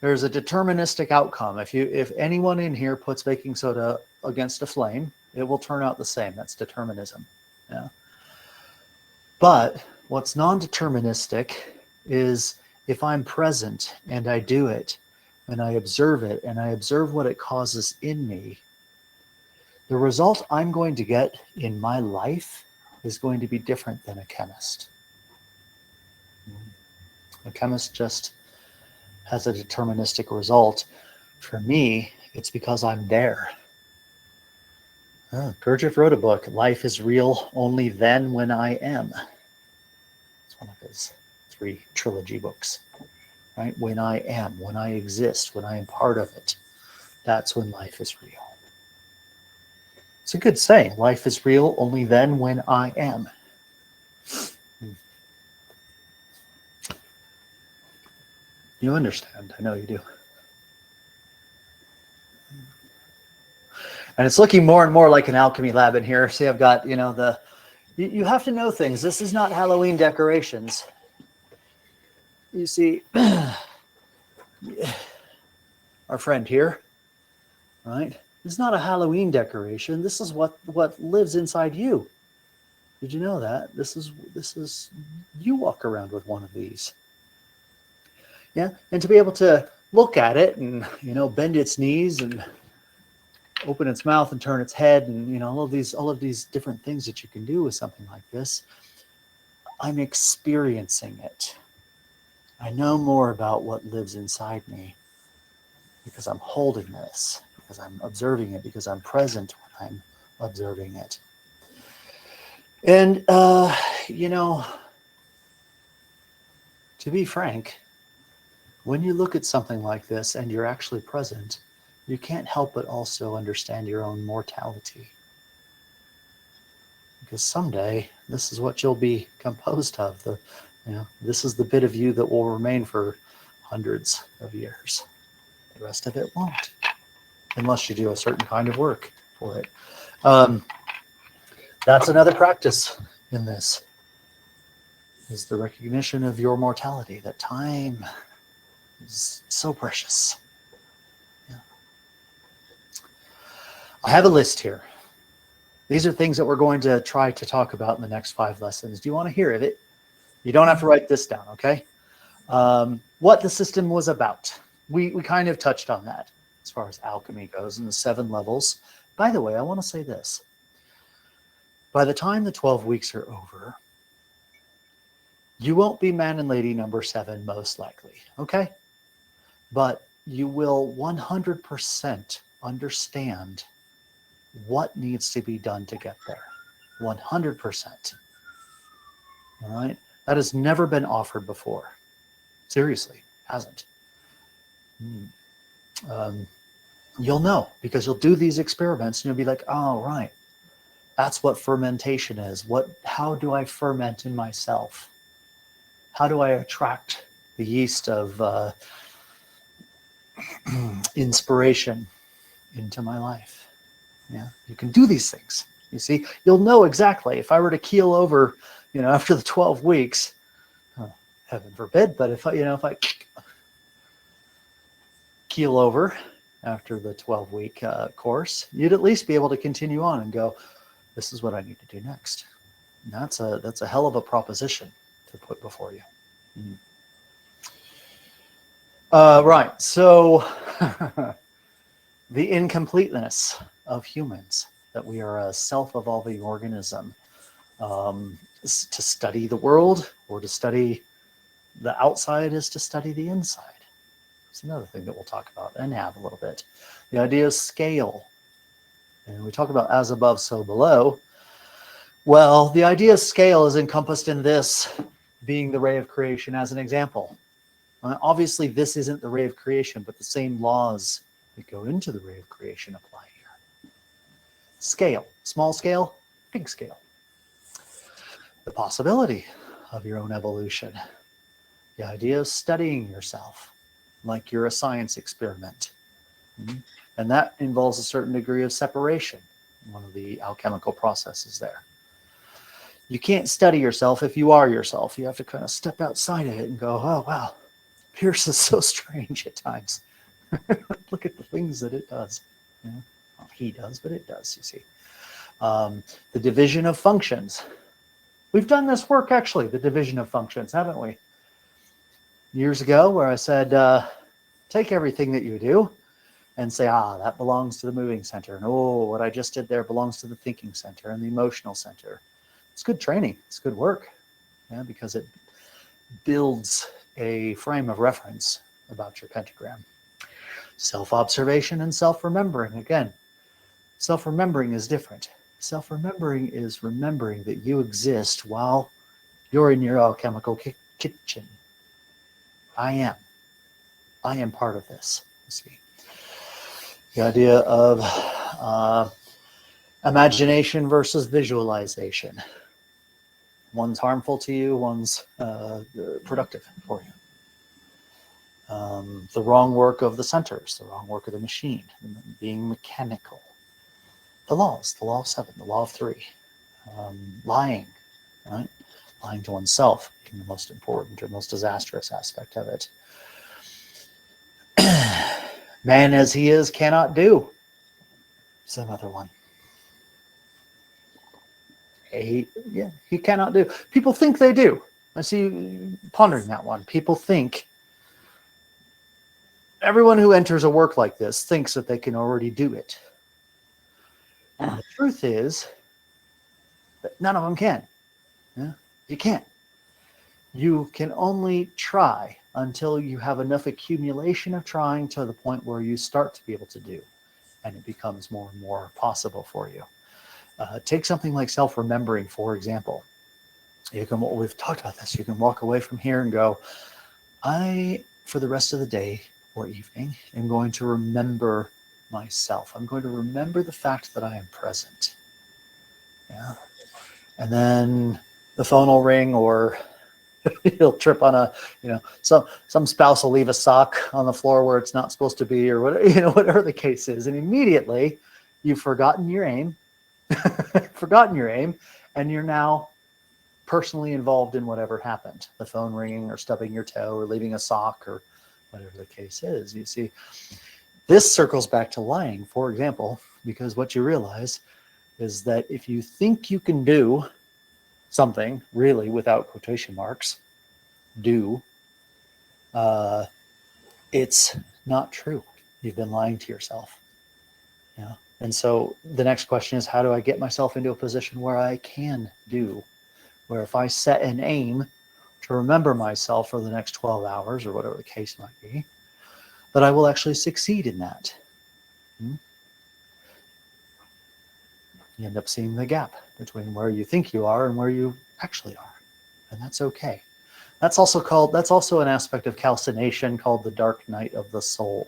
There's a deterministic outcome. If anyone in here puts baking soda against a flame, it will turn out the same. That's determinism. Yeah. But what's non-deterministic is if I'm present and I do it and I observe it and I observe what it causes in me, the result I'm going to get in my life is going to be different than a chemist. A chemist just has a deterministic result. For me, it's because I'm there. Gurdjieff wrote a book, Life is Real Only Then When I Am. It's one of his 3 trilogy books, right? When I am, when I exist, when I am part of it, that's when life is real. It's a good saying, life is real only then when I am. You understand, I know you do. And it's looking more and more like an alchemy lab in here. See, I've got, you have to know things. This is not Halloween decorations. You see, our friend here, right? It's not a Halloween decoration. This is what lives inside you. Did you know that? This is you walk around with one of these. Yeah, and to be able to look at it and, you know, bend its knees and open its mouth and turn its head, and, you know, all of these different things that you can do with something like this. I'm experiencing it. I know more about what lives inside me because I'm holding this, because I'm observing it, because I'm present when I'm observing it. And, you know, to be frank, when you look at something like this and you're actually present, you can't help but also understand your own mortality. Because someday, this is what you'll be composed of. You know, this is the bit of you that will remain for hundreds of years. The rest of it won't, unless you do a certain kind of work for it. That's another practice in this, is the recognition of your mortality, that time is so precious. Yeah. I have a list here. These are things that we're going to try to talk about in the next 5 lessons. Do you want to hear of it? You don't have to write this down, okay? What the system was about. We kind of touched on that as far as alchemy goes and the 7 levels. By the way, I want to say this. By the time the 12 weeks are over, you won't be man and lady number 7, most likely, okay? But you will 100% understand what needs to be done to get there. 100%. All right? That has never been offered before. Seriously, hasn't. You'll know, because you'll do these experiments and you'll be like, oh, right. That's what fermentation is. How do I ferment in myself? How do I attract the yeast of inspiration into my life? Yeah, you can do these things. You see, you'll know exactly. If I were to keel over, you know, after the 12 weeks, heaven forbid, but if I keel over after the 12-week course, you'd at least be able to continue on and go, this is what I need to do next. And that's a hell of a proposition to put before you. Right. So the incompleteness of humans, that we are a self-evolving organism. To study the world or to study the outside is to study the inside. It's another thing that we'll talk about and have a little bit. The idea of scale. And we talk about as above, so below. Well, the idea of scale is encompassed in this being the ray of creation as an example. Obviously, this isn't the ray of creation, but the same laws that go into the ray of creation apply here. Scale, small scale, big scale. The possibility of your own evolution. The idea of studying yourself like you're a science experiment. And that involves a certain degree of separation, one of the alchemical processes there. You can't study yourself if you are yourself. You have to kind of step outside of it and go, oh, wow, Pierce is so strange at times. Look at the things that it does. You know? Well, he does, but it does, you see. The division of functions. We've done this work, actually, the division of functions, haven't we? Years ago, where I said, take everything that you do and say, that belongs to the moving center. And what I just did there belongs to the thinking center and the emotional center. It's good training. It's good work. Yeah, because it builds a frame of reference about your pentagram. Self-observation and self-remembering. Again, self-remembering is different. Self-remembering is remembering that you exist while you're in your alchemical kitchen. I am part of this, you see. The idea of imagination versus visualization. One's harmful to you, one's productive for you. The wrong work of the centers, the wrong work of the machine, being mechanical. The laws, the law of 7, the law of 3. Lying, right? Lying to oneself being the most important or most disastrous aspect of it. Man as he is cannot do. Some other one. He cannot do. People think they do. I see you pondering that one. People think, everyone who enters a work like this thinks that they can already do it. And the truth is that none of them can. Yeah? You can't. You can only try until you have enough accumulation of trying to the point where you start to be able to do, and it becomes more and more possible for you. Take something like self-remembering, for example. We've talked about this. You can walk away from here and go, for the rest of the day or evening, am going to remember myself. I'm going to remember the fact that I am present. Yeah. And then the phone will ring, or you'll trip on some spouse will leave a sock on the floor where it's not supposed to be, or whatever the case is. And immediately you've forgotten your aim, and you're now personally involved in whatever happened, the phone ringing or stubbing your toe or leaving a sock or whatever the case is. You see, this circles back to lying, for example, because what you realize is that if you think you can do something, really, without quotation marks, it's not true. You've been lying to yourself. Yeah. And so the next question is, how do I get myself into a position where I can do, where if I set an aim to remember myself for the next 12 hours or whatever the case might be, that I will actually succeed in that? You end up seeing the gap between where you think you are and where you actually are. And that's okay. That's also an aspect of calcination called the dark night of the soul.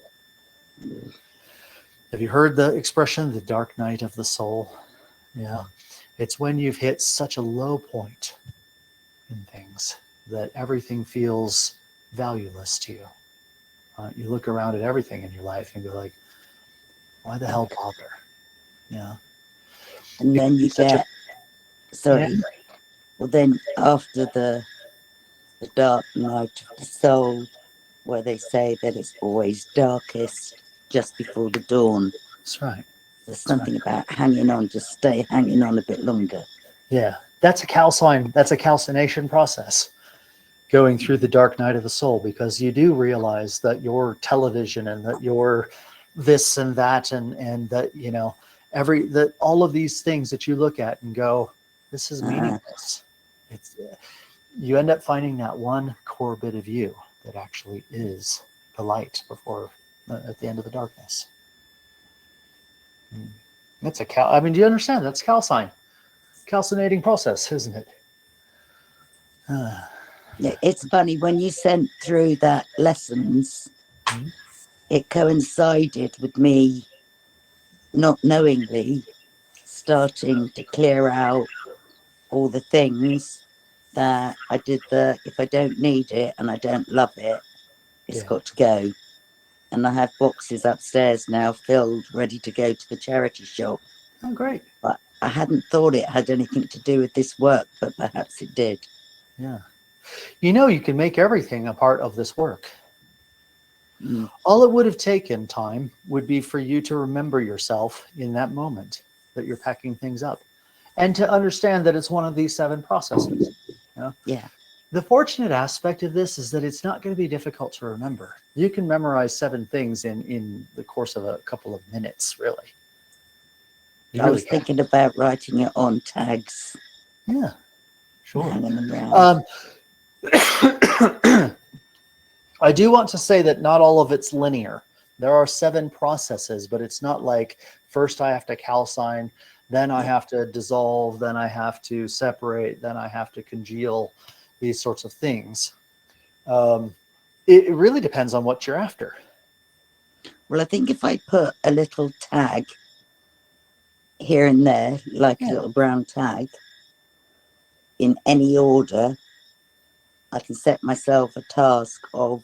Have you heard the expression, the dark night of the soul? Yeah. It's when you've hit such a low point in things that everything feels valueless to you. You look around at everything in your life and go like, why the hell bother? Yeah. And then you get, sorry, well then after the dark night of the soul, where they say that it's always darkest just before the dawn. That's right. There's something about hanging on, just stay hanging on a bit longer. Yeah, that's a calcination process, going through the dark night of the soul, because you do realize that your television and that your this and that and that, that all of these things that you look at and go, this is meaningless. You end up finding that one core bit of you that actually is the light at the end of the darkness. That's do you understand? That's calcinating process, isn't it? It's funny, when you sent through that lessons, it coincided with me not knowingly starting to clear out all the things that I did. If I don't need it and I don't love it, it's got to go. And I have boxes upstairs now filled, ready to go to the charity shop. Oh, great. But I hadn't thought it had anything to do with this work, but perhaps it did. Yeah. You can make everything a part of this work. All it would have taken time would be for you to remember yourself in that moment that you're packing things up, and to understand that it's one of these 7 processes. Yeah. The fortunate aspect of this is that it's not going to be difficult to remember. You can memorize 7 things in the course of a couple of minutes, really. I was thinking about writing it on tags. Yeah, sure. Hanging around. I do want to say that not all of it's linear. There are 7 processes, but it's not like first I have to calcine, then I have to dissolve, then I have to separate, then I have to congeal, these sorts of things. It really depends on what you're after. Well, I think if I put a little tag here and there, like a little brown tag, in any order, I can set myself a task of,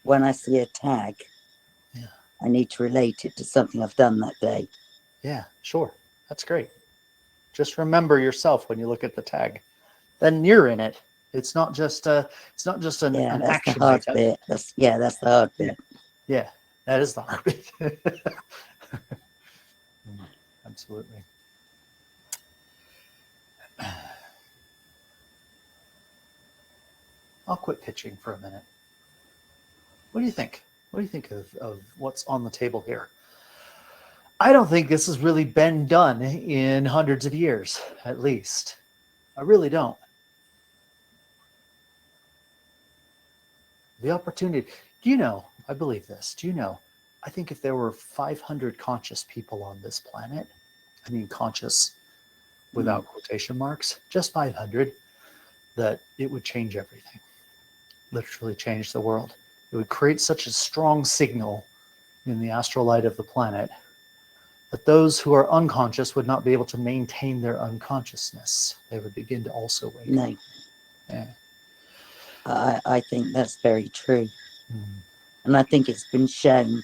when I see a tag, I need to relate it to something I've done that day. Yeah, sure. That's great. Just remember yourself when you look at the tag. Then you're in it. It's not just an action. The hard bit. That's the hard bit. Yeah, that is the hard bit. Absolutely. I'll quit pitching for a minute. What do you think? What do you think of what's on the table here? I don't think this has really been done in hundreds of years, at least. I really don't. The opportunity. Do you know? I believe this. Do you know? I think if there were 500 conscious people on this planet, I mean conscious without quotation marks, just 500, that it would change everything. Literally change the world. It would create such a strong signal in the astral light of the planet that those who are unconscious would not be able to maintain their unconsciousness. They would begin to also wake up. No, Yeah. I think that's very true. Mm. And I think it's been shown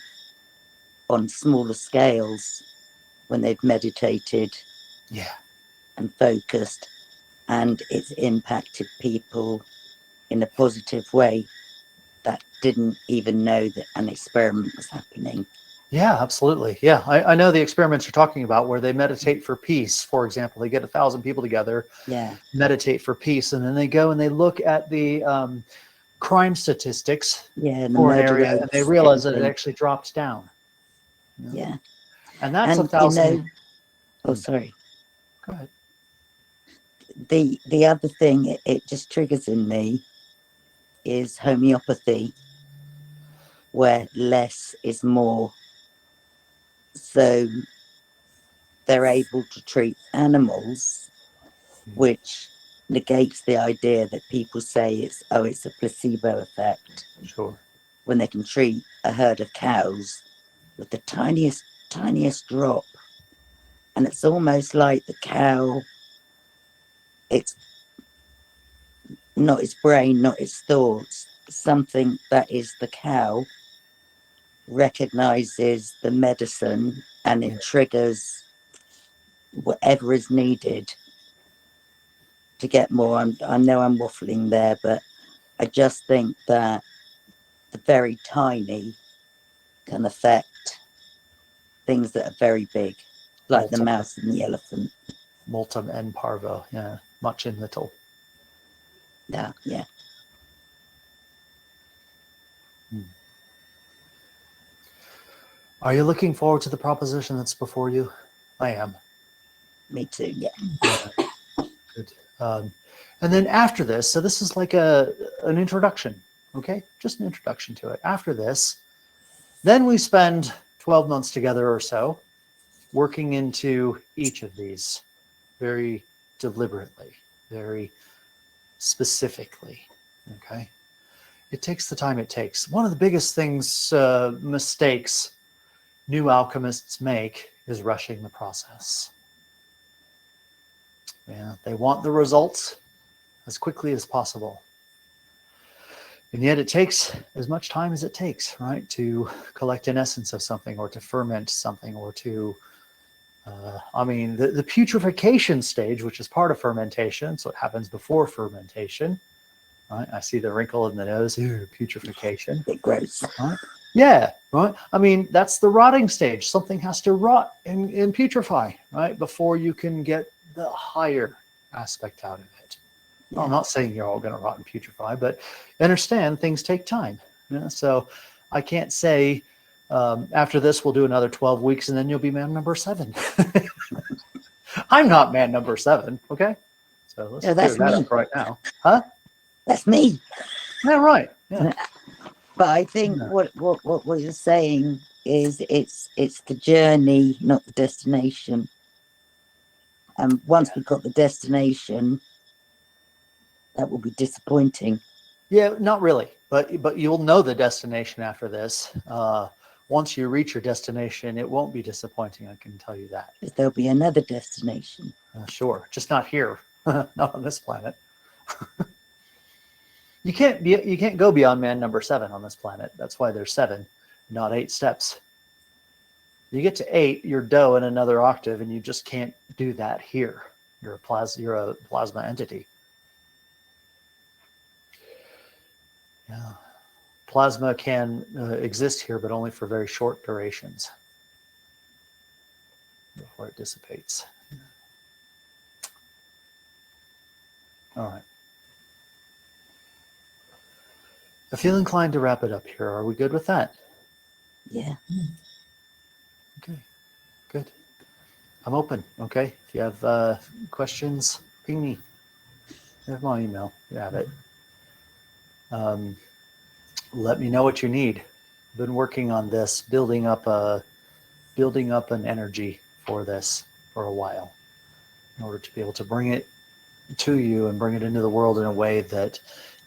on smaller scales when they've meditated Yeah. and focused, and it's impacted people in a positive way that didn't even know that an experiment was happening. Yeah, absolutely. Yeah, I know the experiments you're talking about where they meditate for peace. For example, they get 1,000 people together, Yeah, meditate for peace, and then they go and they look at the crime statistics yeah, and the for an murder area, and they rates, realize that it everything. actually drops down. You know? Yeah, And that's and 1,000. oh, sorry. Go ahead. The other thing it just triggers in me is homeopathy, where less is more. So they're able to treat animals, which negates the idea that people say it's a placebo effect, Sure. when they can treat a herd of cows with the tiniest drop. And it's almost like the cow, it's not its brain, not its thoughts, something that is the cow recognizes the medicine, and it triggers whatever is needed to get more. I know I'm waffling there, but I just think that the very tiny can affect things that are very big, like the Multum, mouse and the elephant. multum and parvo. Yeah, much in little. Yeah. Are you looking forward to the proposition that's before you? I am. Me too. Yeah. Yeah. Good. And then after this, so this is like an introduction, okay? Just an introduction to it. After this, then we spend 12 months together or so working into each of these very deliberately, very specifically, okay? It takes the time it takes. One of the biggest things, mistakes new alchemists make is rushing the process. Yeah, they want the results as quickly as possible. And yet it takes as much time as it takes, right, to collect an essence of something or to ferment something or to, the putrefaction stage, which is part of fermentation, so it happens before fermentation, right? I see the wrinkle in the nose, putrefaction. It grows. Right? Yeah, right. I mean, that's the rotting stage. Something has to rot and putrefy, right, before you can get the higher aspect out of it. Yeah. Well, I'm not saying you're all going to rot and putrefy, but understand things take time. You know? So I can't say after this we'll do another 12 weeks and then you'll be man number 7. I'm not man number 7, okay? So let's clear that's that me. up right now. Huh? That's me. Yeah, right. Yeah. But I think what you're saying is it's the journey, not the destination. And once we've got the destination, that will be disappointing. Yeah, not really, but you'll know the destination after this. Once you reach your destination, it won't be disappointing. I can tell you that. Because there'll be another destination. Sure, just not here, not on this planet. You can't go beyond man number 7 on this planet. That's why there's 7, not 8 steps. You get to 8, you're dough in another octave, and you just can't do that here. You're a plasma entity. Yeah. Plasma can exist here, but only for very short durations. before it dissipates. All right. I feel inclined to wrap it up here. Are we good with that? Yeah. Okay, good. I'm open. Okay. If you have questions, ping me. You have my email. You have it. Let me know what you need. I've been working on this, building up an energy for this for a while, in order to be able to bring it to you and bring it into the world in a way that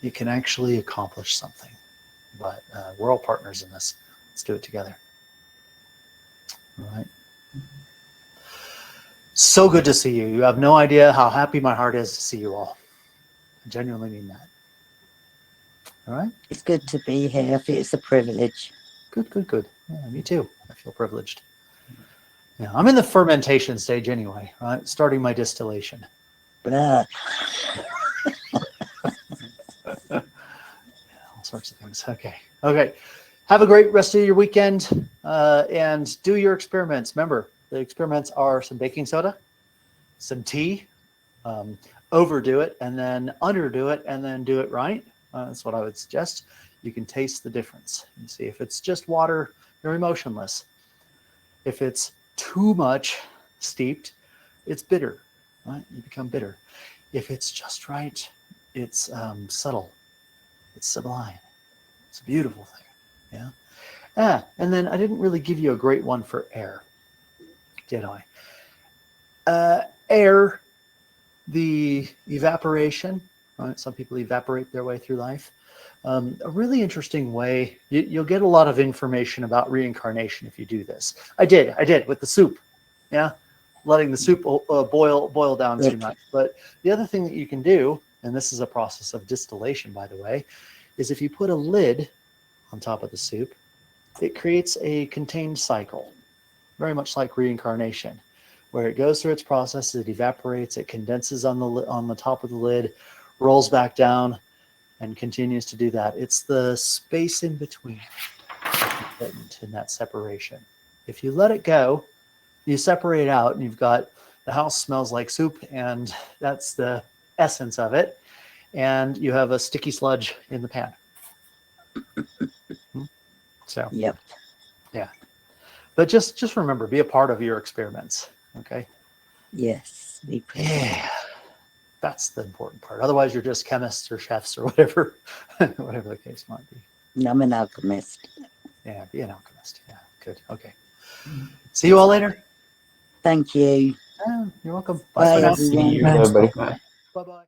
you can actually accomplish something. But we're all partners in this. Let's do it together. All right. So good to see you. You have no idea how happy my heart is to see you all. I genuinely mean that. All right. It's good to be here. It's a privilege. Good, good, good. Yeah, me too. I feel privileged. Yeah, I'm in the fermentation stage anyway, right? Starting my distillation. Blah. All sorts of things. Okay. Okay. Have a great rest of your weekend and do your experiments. Remember, the experiments are some baking soda, some tea, overdo it, and then underdo it, and then do it right. That's what I would suggest. You can taste the difference. You see, if it's just water, you're emotionless. If it's too much steeped, it's bitter, right? You become bitter. If it's just right, it's subtle. It's sublime. It's a beautiful thing. Yeah. And then I didn't really give you a great one for air, did I? Air, the evaporation, right? Some people evaporate their way through life. A really interesting way. You'll get a lot of information about reincarnation if you do this. I did with the soup. Yeah, letting the soup boil down too much. But the other thing that you can do, and this is a process of distillation, by the way, is if you put a lid on top of the soup, it creates a contained cycle, very much like reincarnation, where it goes through its process, it evaporates, it condenses on the top of the lid, rolls back down, and continues to do that. It's the space in between that's important in that separation. If you let it go, you separate out, and you've got the house smells like soup, and that's the essence of it. And you have a sticky sludge in the pan. So, Yep. yeah. But just remember, be a part of your experiments. Okay. Yes. Be present. Yeah. That's the important part. Otherwise, you're just chemists or chefs or whatever, whatever the case might be. I'm an alchemist. Yeah, be an alchemist. Yeah, good. Okay. See you all later. Thank you. Yeah, you're welcome. Bye, for now. everyone. See you. Thanks. Bye. Bye-bye.